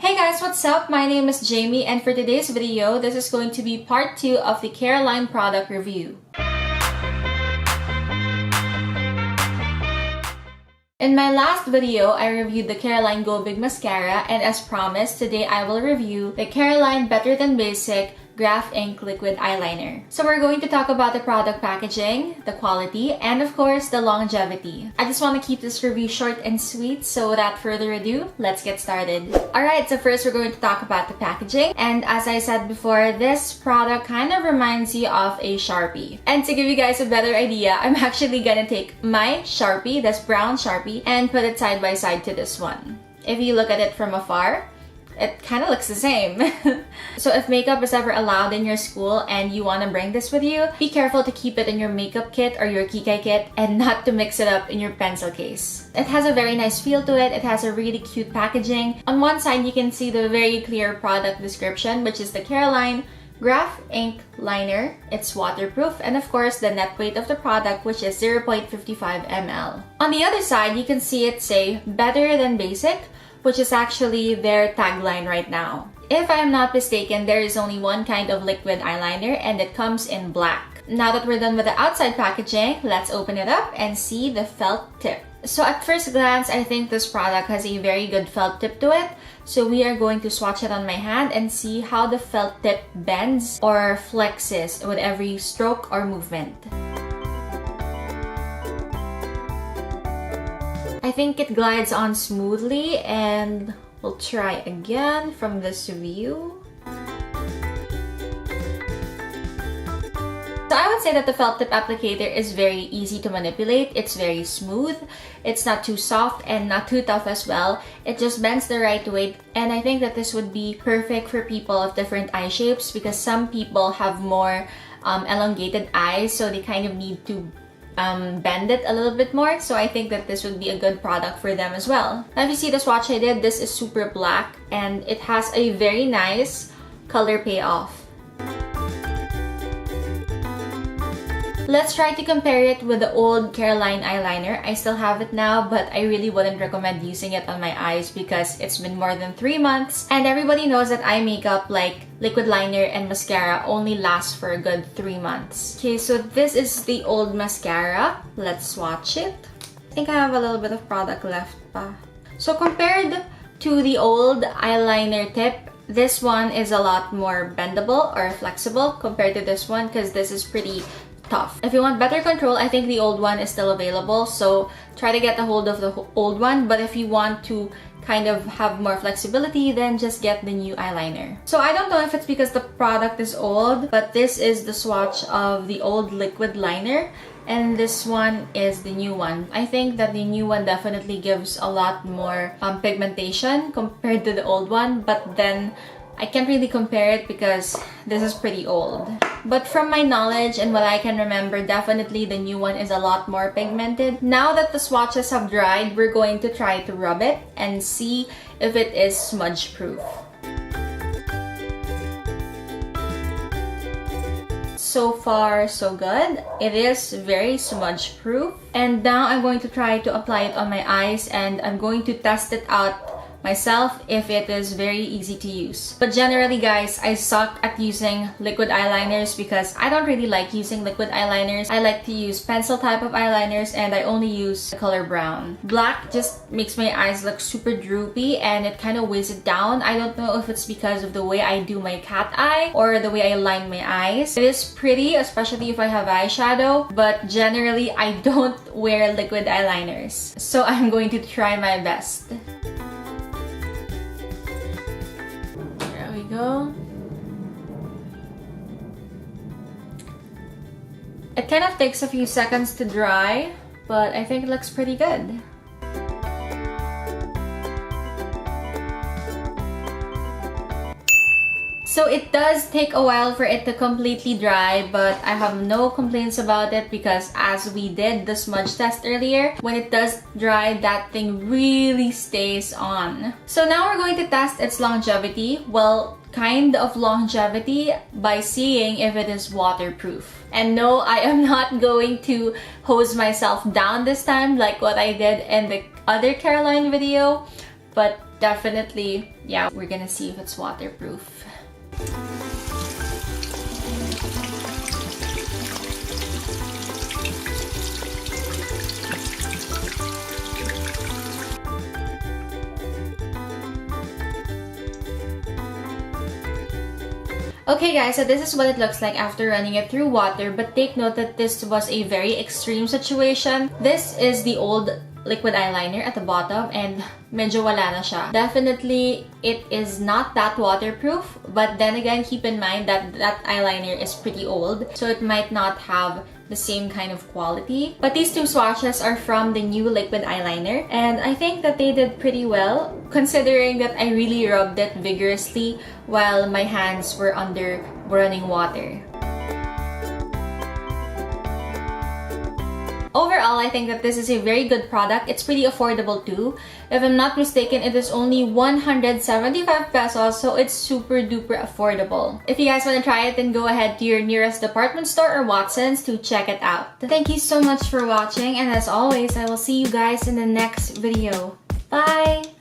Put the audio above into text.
Hey guys, what's up? My name is Jamie, and for today's video, this is going to be part 2 of the Careline product review. In my last video, I reviewed the Careline Go Big Mascara, and as promised, today I will review the Careline Better Than Basic Graph Ink Liquid Eyeliner. So we're going to talk about the product packaging, the quality, and of course, the longevity. I just want to keep this review short and sweet, so without further ado, let's get started. Alright, so first we're going to talk about the packaging. And as I said before, this product kind of reminds you of a Sharpie. And to give you guys a better idea, I'm actually gonna take my Sharpie, this brown Sharpie, and put it side by side to this one. If you look at it from afar, it kind of looks the same. So if makeup is ever allowed in your school and you want to bring this with you, be careful to keep it in your makeup kit or your Kikay kit and not to mix it up in your pencil case. It has a very nice feel to it. It has a really cute packaging. On one side, you can see the very clear product description, which is the Careline Graph Ink Liner. It's waterproof, and of course the net weight of the product, which is 0.55 ml. On the other side, you can see it say Better Than Basic, which is actually their tagline right now. If I am not mistaken, there is only one kind of liquid eyeliner and it comes in black. Now that we're done with the outside packaging, let's open it up and see the felt tip. So at first glance, I think this product has a very good felt tip to it. So we are going to swatch it on my hand and see how the felt tip bends or flexes with every stroke or movement. I think it glides on smoothly, and we'll try again from this view. So I would say that the felt tip applicator is very easy to manipulate. It's very smooth. It's not too soft and not too tough as well. It just bends the right way, and I think that this would be perfect for people of different eye shapes because some people have more elongated eyes, so they kind of need to bend it a little bit more. So I think that this would be a good product for them as well. Now if you see the swatch I did, this is super black and it has a very nice color payoff. Let's try to compare it with the old Careline eyeliner. I still have it now, but I really wouldn't recommend using it on my eyes because it's been more than 3 months, and everybody knows that eye makeup like liquid liner and mascara only lasts for a good 3 months. Okay, so this is the old mascara. Let's swatch it. I think I have a little bit of product left pa. So compared to the old eyeliner tip, this one is a lot more bendable or flexible compared to this one because this is pretty tough. If you want better control, I think the old one is still available, so try to get a hold of the old one. But if you want to kind of have more flexibility, then just get the new eyeliner. So I don't know if it's because the product is old, but this is the swatch of the old liquid liner and this one is the new one. I think that the new one definitely gives a lot more pigmentation compared to the old one, but then I can't really compare it because this is pretty old. But from my knowledge and what I can remember, definitely the new one is a lot more pigmented. Now that the swatches have dried, we're going to try to rub it and see if it is smudge proof. So far, so good. It is very smudge proof. And now I'm going to try to apply it on my eyes, and I'm going to test it out myself if it is very easy to use. But generally guys, I suck at using liquid eyeliners because I don't really like using liquid eyeliners. I like to use pencil type of eyeliners, and I only use the color brown. Black just makes my eyes look super droopy and it kind of weighs it down. I don't know if it's because of the way I do my cat eye or the way I line my eyes. It is pretty, especially if I have eyeshadow, but generally I don't wear liquid eyeliners. So I'm going to try my best. Go. It kind of takes a few seconds to dry, but I think it looks pretty good. So it does take a while for it to completely dry, but I have no complaints about it because as we did the smudge test earlier, when it does dry, that thing really stays on. So now we're going to test its longevity. Well, kind of longevity by seeing if it is waterproof. And no, I am not going to hose myself down this time like what I did in the other Careline video, but definitely, yeah, we're gonna see if it's waterproof. Okay guys, so this is what it looks like after running it through water, but take note that this was a very extreme situation. This is the old liquid eyeliner at the bottom and medyo wala na siya. Definitely, it is not that waterproof, but then again, keep in mind that that eyeliner is pretty old, so it might not have the same kind of quality. But these two swatches are from the new liquid eyeliner, and I think that they did pretty well, considering that I really rubbed it vigorously while my hands were under running water. Overall, I think that this is a very good product. It's pretty affordable too. If I'm not mistaken, it is only 175 pesos, so it's super duper affordable. If you guys want to try it, then go ahead to your nearest department store or Watson's to check it out. Thank you so much for watching, and as always, I will see you guys in the next video. Bye!